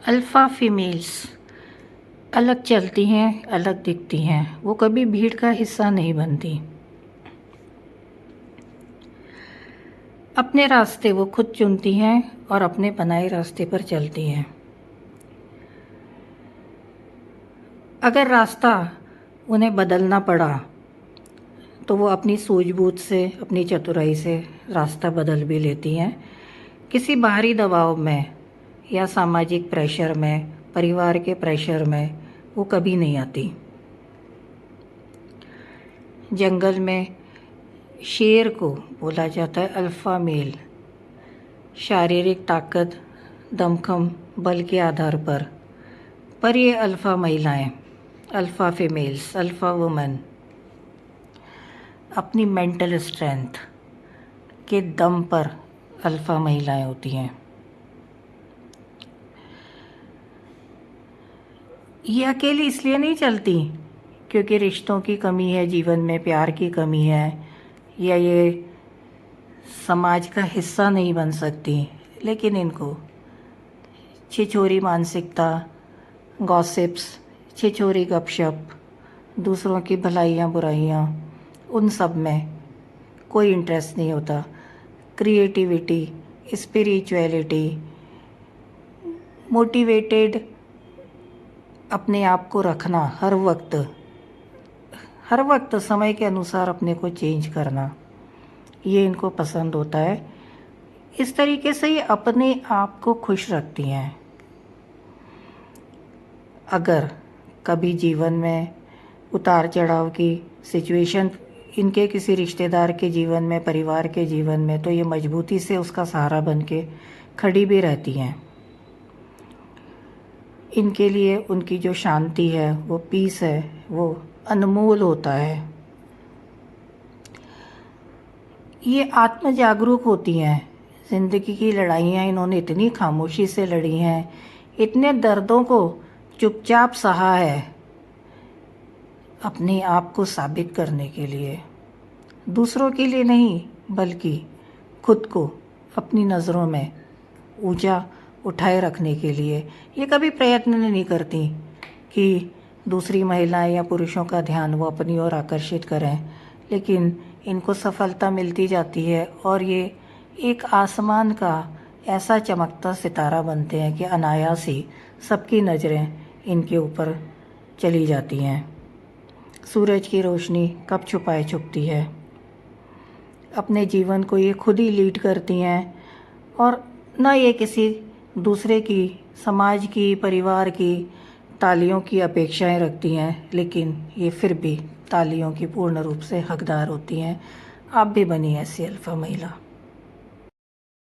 Alpha females अलग चलती हैं, अलग दिखती हैं। वो कभी भीड़ का हिस्सा नहीं बनती। अपने रास्ते वो खुद चुनती हैं और अपने बनाए रास्ते पर चलती हैं। अगर रास्ता उन्हें बदलना पड़ा तो वो अपनी सूझबूझ से, अपनी चतुराई से रास्ता बदल भी लेती हैं। किसी बाहरी दबाव में या सामाजिक प्रेशर में, परिवार के प्रेशर में वो कभी नहीं आती। जंगल में शेर को बोला जाता है अल्फ़ा मेल। शारीरिक ताकत, दमखम, बल के आधार पर ये अल्फ़ा महिलाएं, अल्फ़ा फीमेल्स, अल्फ़ा वुमेन अपनी मेंटल स्ट्रेंथ के दम पर अल्फ़ा महिलाएं होती हैं। ये अकेली इसलिए नहीं चलती क्योंकि रिश्तों की कमी है, जीवन में प्यार की कमी है, या ये समाज का हिस्सा नहीं बन सकती। लेकिन इनको छिछोरी मानसिकता, गॉसिप्स, छिछोरी गपशप, दूसरों की भलाइयाँ बुराइयाँ, उन सब में कोई इंटरेस्ट नहीं होता। क्रिएटिविटी, स्पिरिचुअलिटी, मोटिवेटेड अपने आप को रखना, हर वक्त समय के अनुसार अपने को चेंज करना, ये इनको पसंद होता है। इस तरीके से ये अपने आप को खुश रखती हैं। अगर कभी जीवन में उतार चढ़ाव की सिचुएशन इनके किसी रिश्तेदार के जीवन में, परिवार के जीवन में, तो ये मजबूती से उसका सहारा बन के खड़ी भी रहती हैं। इनके लिए उनकी जो शांति है, वो पीस है, वो अनमोल होता है। ये आत्म जागरूक होती हैं। ज़िंदगी की लड़ाइयाँ इन्होंने इतनी खामोशी से लड़ी हैं, इतने दर्दों को चुपचाप सहा है अपने आप को साबित करने के लिए, दूसरों के लिए नहीं बल्कि खुद को अपनी नज़रों में ऊंचा उठाए रखने के लिए। ये कभी प्रयत्न नहीं करती कि दूसरी महिलाएं या पुरुषों का ध्यान वो अपनी ओर आकर्षित करें, लेकिन इनको सफलता मिलती जाती है और ये एक आसमान का ऐसा चमकता सितारा बनते हैं कि अनायास ही सबकी नज़रें इनके ऊपर चली जाती हैं। सूरज की रोशनी कब छुपाए छुपती है। अपने जीवन को ये खुद ही लीड करती हैं और न ये किसी दूसरे की, समाज की, परिवार की तालियों की अपेक्षाएं रखती हैं, लेकिन ये फिर भी तालियों की पूर्ण रूप से हकदार होती हैं। आप भी बनिए ऐसी अल्फ़ा महिला।